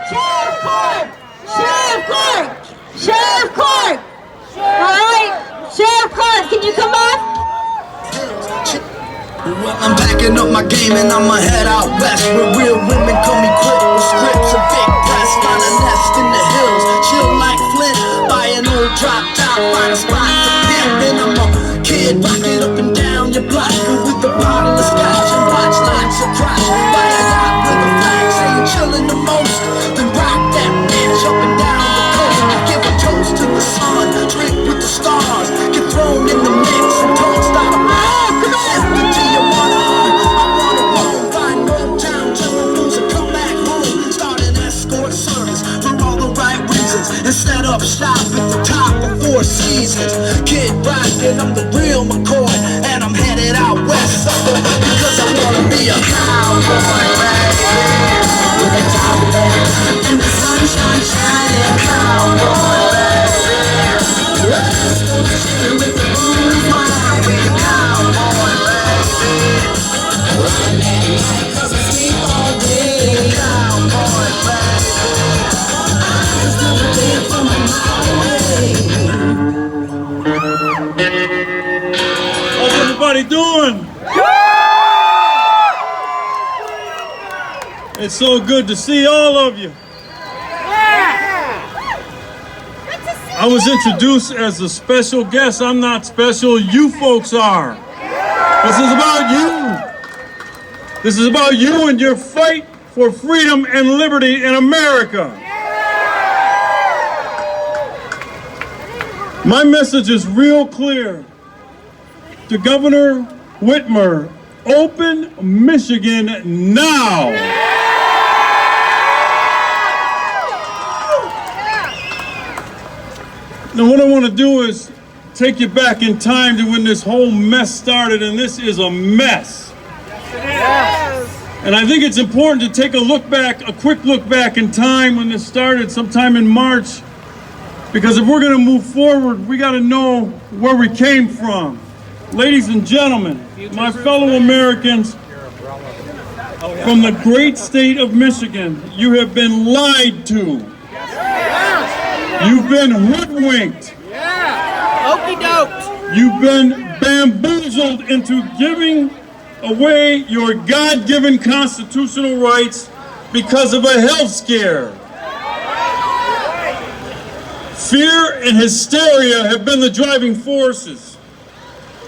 Sheriff Court! Sheriff Court! Sheriff Court! All right, Sheriff Court, can you come up? Well, I'm backing up my game and I'ma head out west, where real women come equipped with scripts and big breasts. Find a nest in the hills, chill like Flint. Buy an old drop top, find a spot to pimp. Then I'm a kid, rocking up and down your block with a bottle of scotch and watch lines of crotch. Buy a yacht with a flag saying chillin' the most. Then rock that bitch up and down the coast. Give a toast to the sun, drink with the stars. Get thrown in the mix and don't stop. And set up shop at the top of Four Seasons. Kid rockin', I'm the real McCoy, and I'm headed out west, sucker, because I wanna be a cowboy, baby. With a top hat and the sunshine shining, cowboy, baby. Let's go chillin' with the blues, wanna be a cowboy, baby. Run at night 'cause I sleep all day, cowboy, baby. How's everybody doing? It's so good to see all of you. I was introduced as a special guest. I'm not special, you folks are. This is about you. This is about you and your fight for freedom and liberty in America. My message is real clear. To Governor Whitmer, open Michigan now. Now what I want to do is take you back in time to when this whole mess started, and this is a mess. Yes. And I think it's important to take a quick look back in time when this started sometime in March. Because if we're going to move forward, we got to know where we came from. Ladies and gentlemen, my fellow Americans, from the great state of Michigan, you have been lied to. You've been hoodwinked. Okey-doked. You've been bamboozled into giving away your God-given constitutional rights because of a health scare. Fear and hysteria have been the driving forces.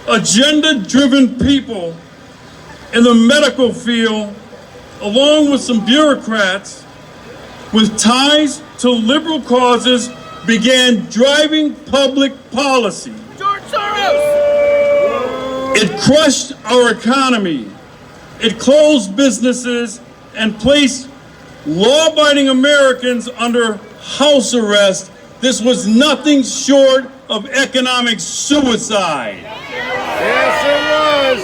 Agenda-driven people in the medical field, along with some bureaucrats with ties to liberal causes, began driving public policy. George Soros! It crushed our economy. It closed businesses and placed law-abiding Americans under house arrest. This was nothing short of economic suicide. Yes, it was.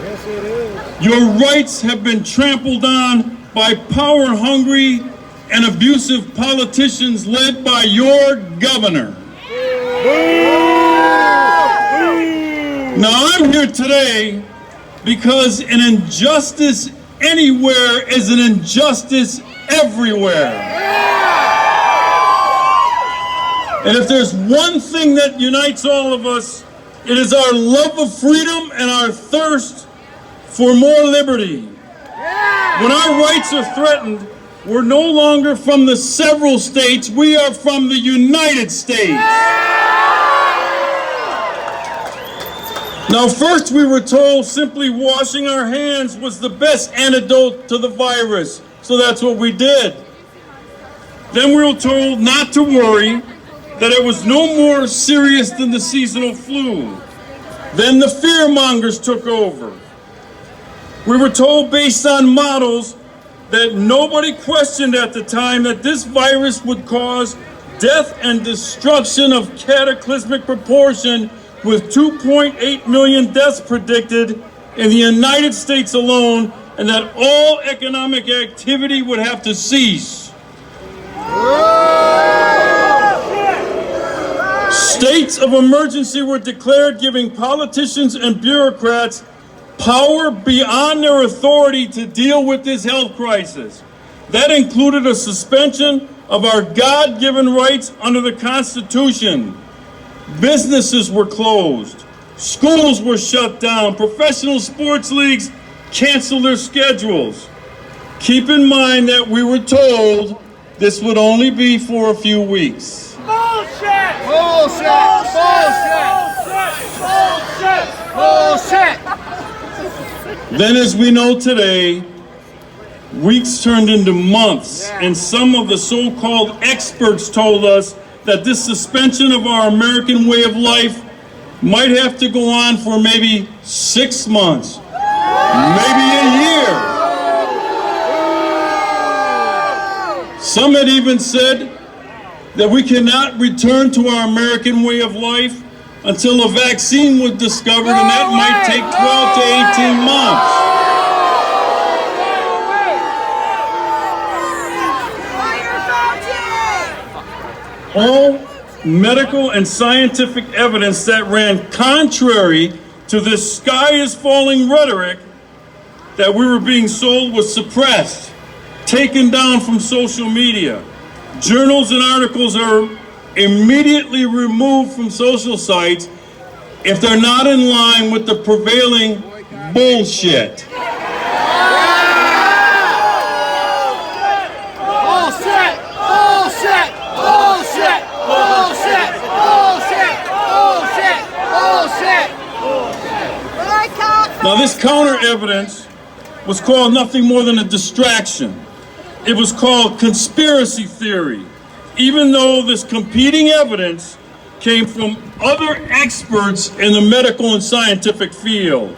Yes, it is. Your rights have been trampled on by power-hungry and abusive politicians led by your governor. Now, I'm here today because an injustice anywhere is an injustice everywhere. And if there's one thing that unites all of us, it is our love of freedom and our thirst for more liberty. When our rights are threatened, we're no longer from the several states, we are from the United States. Now, first we were told simply washing our hands was the best antidote to the virus, so that's what we did. Then we were told not to worry, that it was no more serious than the seasonal flu. Then the fearmongers took over. We were told based on models that nobody questioned at the time that this virus would cause death and destruction of cataclysmic proportion, with 2.8 million deaths predicted in the United States alone, and that all economic activity would have to cease. States of emergency were declared, giving politicians and bureaucrats power beyond their authority to deal with this health crisis. That included a suspension of our God-given rights under the Constitution. Businesses were closed. Schools were shut down. Professional sports leagues canceled their schedules. Keep in mind that we were told this would only be for a few weeks. Bullshit! Bullshit! Bullshit! Bullshit! Bullshit! Then, as we know today, weeks turned into months, and some of the so-called experts told us that this suspension of our American way of life might have to go on for maybe 6 months, maybe a year. Some had even said that we cannot return to our American way of life until a vaccine was discovered, and that might take 12 to 18 months. All medical and scientific evidence that ran contrary to this sky is falling rhetoric that we were being sold was suppressed, taken down from social media. Journals and articles are immediately removed from social sites if they're not in line with the prevailing bullshit. Bullshit! Bullshit! Bullshit! Bullshit! Bullshit! Bullshit! Now, this counter evidence was called nothing more than a distraction. It was called conspiracy theory, even though this competing evidence came from other experts in the medical and scientific field.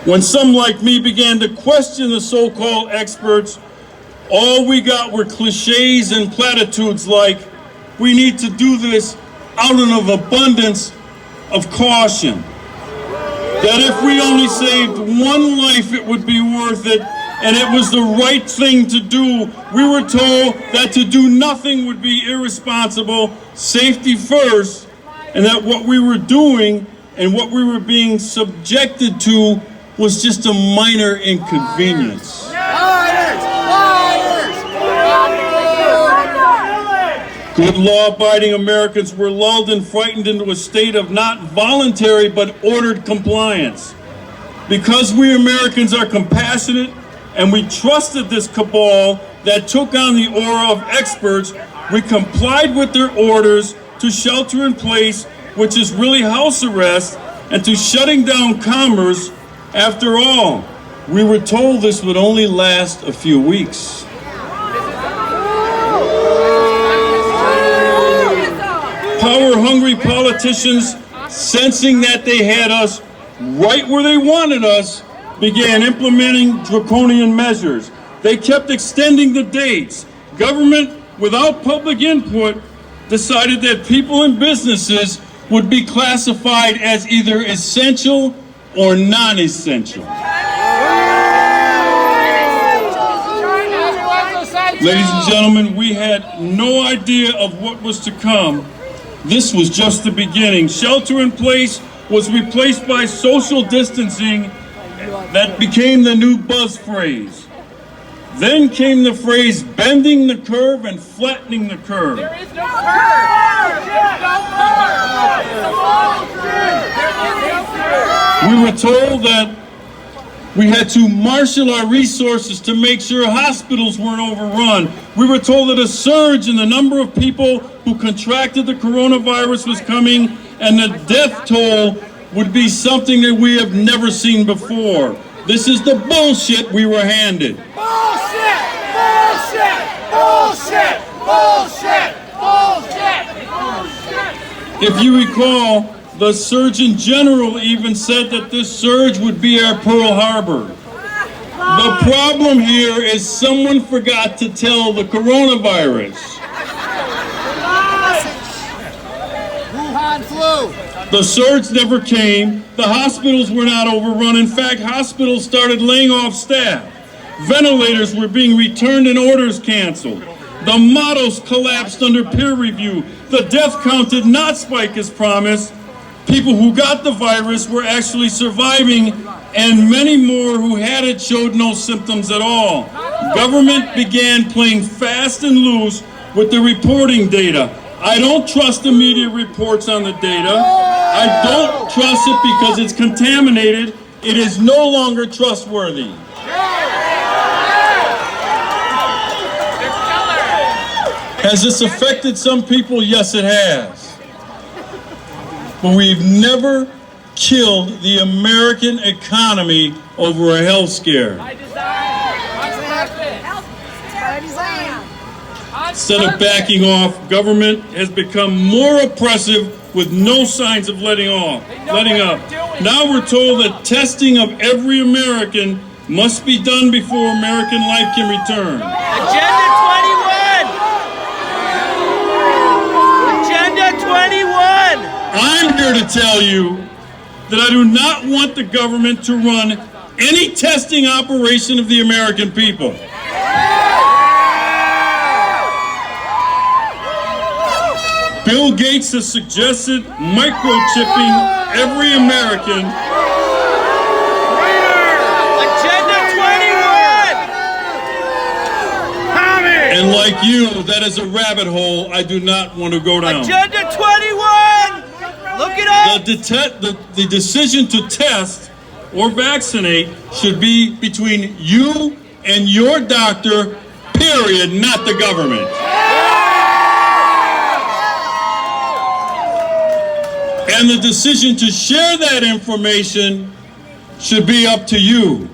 When some like me began to question the so-called experts, all we got were cliches and platitudes like, we need to do this out of abundance of caution. That if we only saved one life, it would be worth it, and it was the right thing to do. We were told that to do nothing would be irresponsible, safety first, and that what we were doing and what we were being subjected to was just a minor inconvenience. Good law-abiding Americans were lulled and frightened into a state of not voluntary but ordered compliance. Because we Americans are compassionate and we trusted this cabal that took on the aura of experts, we complied with their orders to shelter in place, which is really house arrest, and to shutting down commerce. After all, we were told this would only last a few weeks. Power-hungry politicians, sensing that they had us right where they wanted us, began implementing draconian measures. They kept extending the dates. Government, without public input, decided that people and businesses would be classified as either essential or non-essential. Ladies and gentlemen, we had no idea of what was to come. This was just the beginning. Shelter in place was replaced by social distancing that became the new buzz phrase. Then came the phrase bending the curve and flattening the curve. There is no curve! We were told that we had to marshal our resources to make sure hospitals weren't overrun. We were told that a surge in the number of people who contracted the coronavirus was coming, and the death toll would be something that we have never seen before. This is the bullshit we were handed. Bullshit! Bullshit! Bullshit! Bullshit! Bullshit! Bullshit! If you recall, the Surgeon General even said that this surge would be our Pearl Harbor. The problem here is someone forgot to tell the coronavirus. Wuhan flu! The surge never came. The hospitals were not overrun. In fact, hospitals started laying off staff. Ventilators were being returned and orders canceled. The models collapsed under peer review. The death count did not spike as promised. People who got the virus were actually surviving and many more who had it showed no symptoms at all. Government began playing fast and loose with the reporting data. I don't trust the media reports on the data. I don't trust it because it's contaminated. It is no longer trustworthy. Has this affected some people? Yes, it has. But we've never killed the American economy over a health scare. Instead of backing off, government has become more oppressive with no signs of letting up. Now we're told that testing of every American must be done before American life can return. Agenda 21! Agenda 21! I'm here to tell you that I do not want the government to run any testing operation of the American people. Bill Gates has suggested microchipping every American. Agenda 21! And like you, that is a rabbit hole I do not want to go down. Agenda 21! Look it up! The decision to test or vaccinate should be between you and your doctor, period, not the government. And the decision to share that information should be up to you.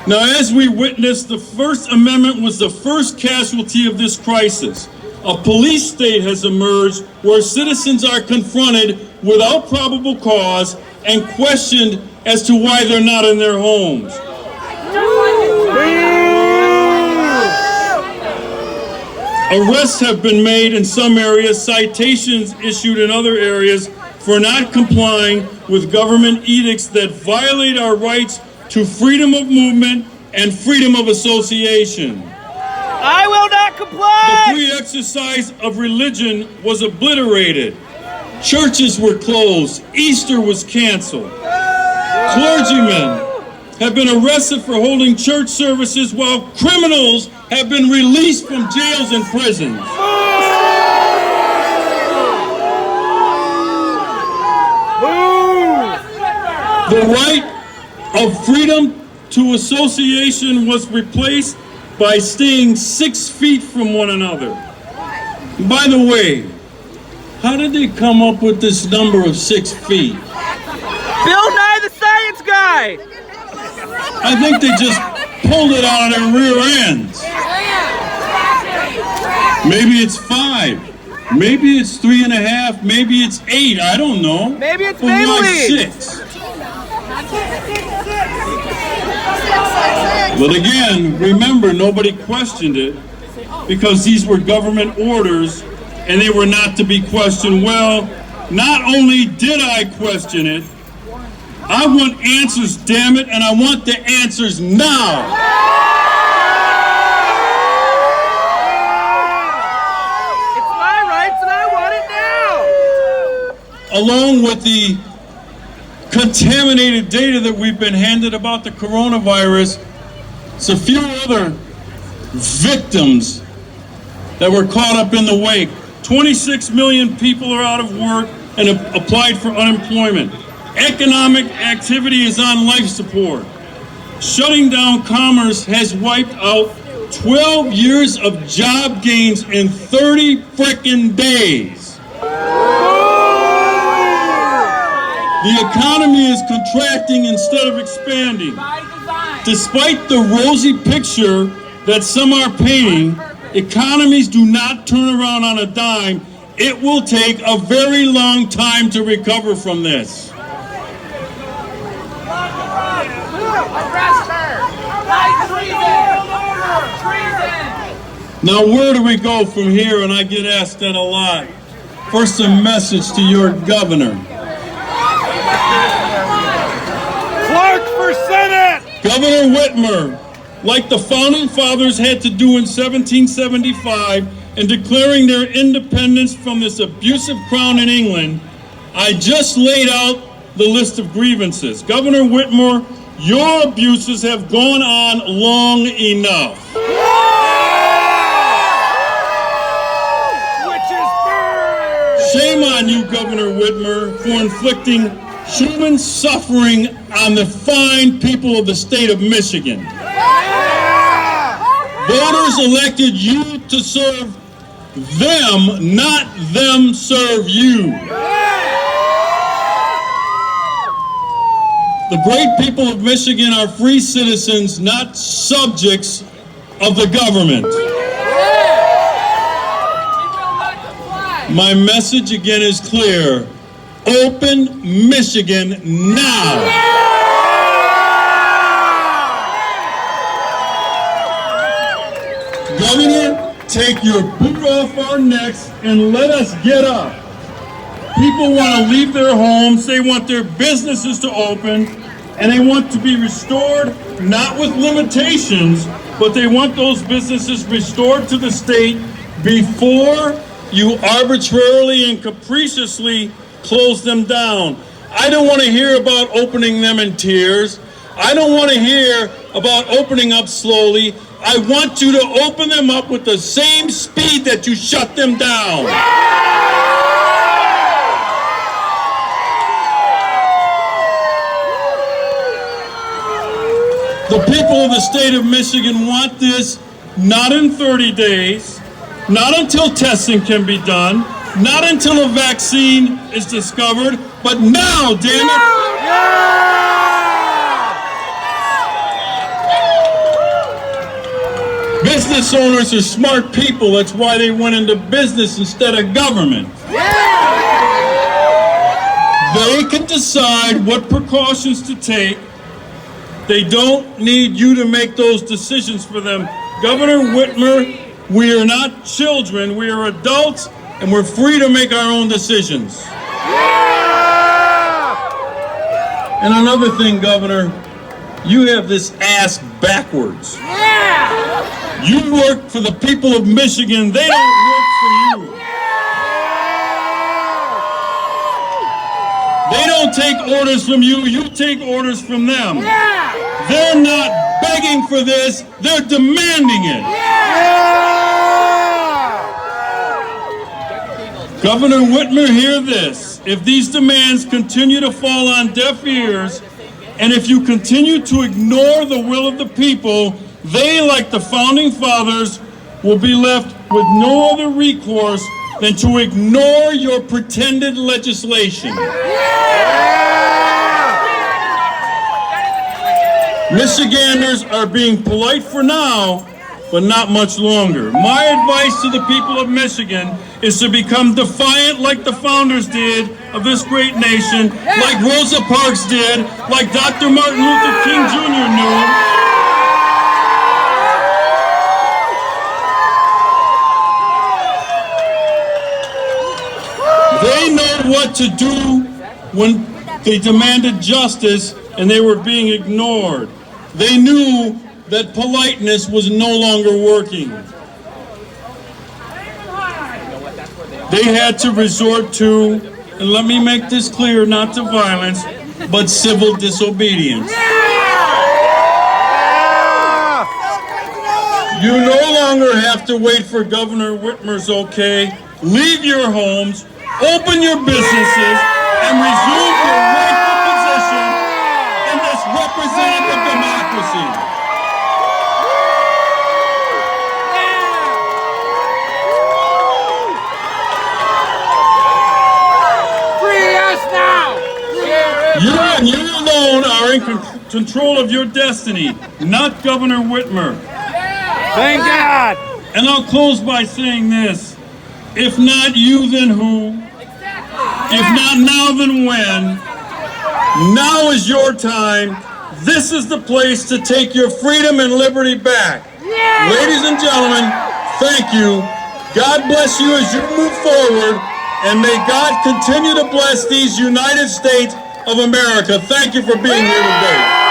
Now, as we witnessed, the First Amendment was the first casualty of this crisis. A police state has emerged where citizens are confronted without probable cause and questioned as to why they're not in their homes. Arrests have been made in some areas, citations issued in other areas for not complying with government edicts that violate our rights to freedom of movement and freedom of association. I will not comply! The free exercise of religion was obliterated. Churches were closed. Easter was canceled. Clergymen have been arrested for holding church services while criminals have been released from jails and prisons. The right of freedom to association was replaced by staying 6 feet from one another. By the way, how did they come up with this number of 6 feet? Bill Nye the Science Guy! I think they just pulled it out of their rear ends. Maybe it's 5. Maybe it's 3.5. Maybe it's 8. I don't know. Maybe it's but why Maybelline. 6? But again, remember, nobody questioned it because these were government orders and they were not to be questioned. Well, not only did I question it, I want answers, damn it, and I want the answers now. It's my rights and I want it now. Along with the contaminated data that we've been handed about the coronavirus, it's a few other victims that were caught up in the wake. 26 million people are out of work and have applied for unemployment. Economic activity is on life support. Shutting down commerce has wiped out 12 years of job gains in 30 frickin' days. The economy is contracting instead of expanding. Despite the rosy picture that some are painting, economies do not turn around on a dime. It will take a very long time to recover from this. Now, where do we go from here? And I get asked that a lot. First, a message to your governor. Clark for Senate! Governor Whitmer, like the Founding Fathers had to do in 1775 in declaring their independence from this abusive crown in England, I just laid out the list of grievances. Governor Whitmer, your abuses have gone on long enough. Shame on you, Governor Whitmer, for inflicting human suffering on the fine people of the state of Michigan. Voters elected you to serve them, not them serve you. The great people of Michigan are free citizens, not subjects of the government. My message again is clear. Open Michigan now. Governor, take your boot off our necks and let us get up. People want to leave their homes, they want their businesses to open, and they want to be restored, not with limitations, but they want those businesses restored to the state before you arbitrarily and capriciously close them down. I don't want to hear about opening them in tears. I don't want to hear about opening up slowly. I want you to open them up with the same speed that you shut them down. The people of the state of Michigan want this not in 30 days, not until testing can be done, not until a vaccine is discovered, but now, damn it! Business owners are smart people. That's why they went into business instead of government. They can decide what precautions to take. They don't need you to make those decisions for them. Governor Whitmer, we are not children, we are adults, and we're free to make our own decisions. And another thing, Governor, you have this ass backwards. You work for the people of Michigan, they don't work for you. They don't take orders from you, you take orders from them. They're not begging for this, they're demanding it. Governor Whitmer, hear this. If these demands continue to fall on deaf ears, and if you continue to ignore the will of the people, they, like the founding fathers, will be left with no other recourse than to ignore your pretended legislation. Michiganders are being polite for now, but not much longer. My advice to the people of Michigan is to become defiant like the founders did of this great nation, like Rosa Parks did, like Dr. Martin Luther King Jr. knew. They know what to do when they demanded justice and they were being ignored. They knew that politeness was no longer working. They had to resort to, and let me make this clear, not to violence, but civil disobedience. You no longer have to wait for Governor Whitmer's okay. Leave your homes, open your businesses, and resume your rightful position in this representative democracy. You and you alone are in control of your destiny, not Governor Whitmer. Thank God. And I'll close by saying this. If not you, then who? If not now, then when? Now is your time. This is the place to take your freedom and liberty back. Ladies and gentlemen, thank you. God bless you as you move forward, and may God continue to bless these United States of America. Thank you for being here today.